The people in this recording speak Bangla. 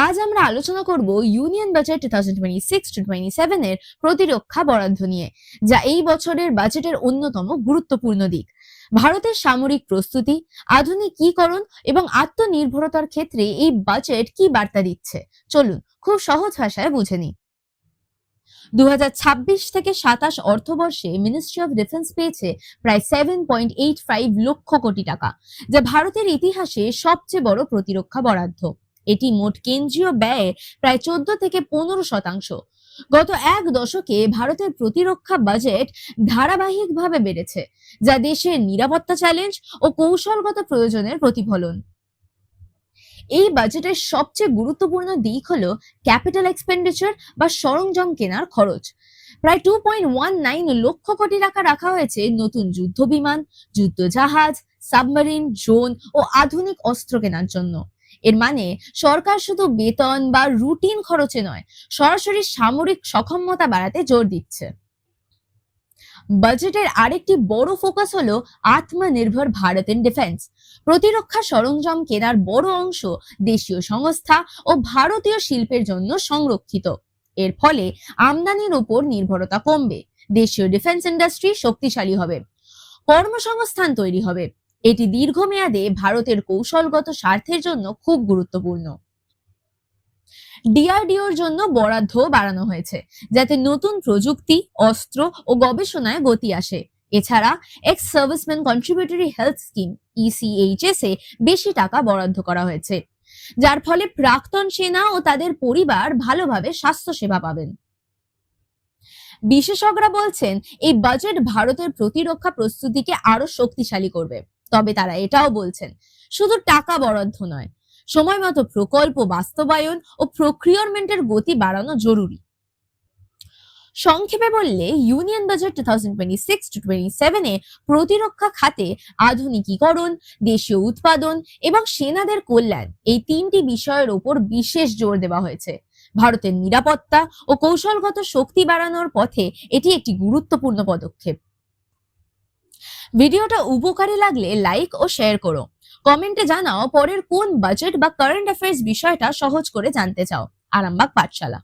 আজ আমরা আলোচনা করব ইউনিয়ন বাজেট 2026-27 এর প্রতিরক্ষা বরাদ্দ নিয়ে, যা এই বছরের বাজেটের অন্যতম গুরুত্বপূর্ণ দিক। ভারতের সামরিক প্রস্তুতি, আধুনিকীকরণ এবং আত্মনির্ভরতার ক্ষেত্রে এই বাজেট কি বার্তা দিচ্ছে, চলুন খুব সহজ ভাষায় বুঝে নিই। 2026 থেকে 27 অর্থবর্ষে মিনিস্ট্রি অফ ডিফেন্স পেয়েছে প্রায় 7.85 লক্ষ কোটি টাকা, যা ভারতের ইতিহাসে সবচেয়ে বড় প্রতিরক্ষা বরাদ্দ। এটি মোট কেন্দ্রীয় ব্যয়ের প্রায় 14 থেকে 15%। গত এক দশকে ভারতের প্রতিরক্ষা বাজেট ধারাবাহিকভাবে বেড়েছে, যা দেশের নিরাপত্তা চ্যালেঞ্জ ও কৌশলগত প্রয়োজনের প্রতিফলন। এই বাজেটের সবচেয়ে গুরুত্বপূর্ণ দিক হলো ক্যাপিটাল এক্সপেন্ডিচার বা সরঞ্জাম কেনার খরচ। প্রায় 2.19 লক্ষ কোটি টাকা রাখা হয়েছে নতুন যুদ্ধ বিমান, যুদ্ধ জাহাজ, সাবমেরিন, ড্রোন ও আধুনিক অস্ত্র কেনার জন্য। এর মানে সরকার শুধু বেতন বা রুটিন খরচে নয়, সরাসরি সামরিক সক্ষমতা বাড়াতে জোর দিচ্ছে। বাজেটের আরেকটি বড় ফোকাস হলো আত্মনির্ভর ভারত ইন ডিফেন্স। প্রতিরক্ষা সরঞ্জাম কেনার বড় অংশ দেশীয় সংস্থা ও ভারতীয় শিল্পের জন্য সংরক্ষিত। এর ফলে আমদানির উপর নির্ভরতা কমবে, দেশীয় ডিফেন্স ইন্ডাস্ট্রি শক্তিশালী হবে, কর্মসংস্থান তৈরি হবে। এটি দীর্ঘমেয়াদে ভারতের কৌশলগত স্বার্থের জন্য খুব গুরুত্বপূর্ণ। ডিআরডিওর জন্য বরাদ্দ বাড়ানো হয়েছে, যাতে নতুন প্রযুক্তি, অস্ত্র ও গবেষণায় গতি আসে। এছাড়া ex serviceman contributory health scheme ECHS এ বেশি টাকা বরাদ্দ করা হয়েছে, যার ফলে প্রাক্তন সেনা ও তাদের পরিবার ভালোভাবে স্বাস্থ্য সেবা পাবেন। বিশেষজ্ঞরা বলছেন এই বাজেট ভারতের প্রতিরক্ষা প্রস্তুতিকে আরো শক্তিশালী করবে। তবে তারা এটাও বলছেন, শুধু টাকা বরাদ্দ নয়, সময় মতো প্রকল্প বাস্তবায়ন ও প্রক্রিয়রমেন্টের গতি বাড়ানো জরুরি। সংক্ষেপে বললে, ইউনিয়ন বাজেট 2026-27 এ প্রতিরক্ষা খাতে আধুনিকীকরণ, দেশীয় উৎপাদন এবং সেনাদের কল্যাণ, এই তিনটি বিষয়ের উপর বিশেষ জোর দেওয়া হয়েছে। ভারতের নিরাপত্তা ও কৌশলগত শক্তি বাড়ানোর পথে এটি একটি গুরুত্বপূর্ণ পদক্ষেপ। ভিডিওটা উপকারী লাগলে লাইক ও শেয়ার করো। কমেন্টে জানাও পরের কোন বাজেট বা কারেন্ট অ্যাফেয়ার্স বিষয়টা সহজ করে জানতে চাও। আরামবাগ পাঠশালা।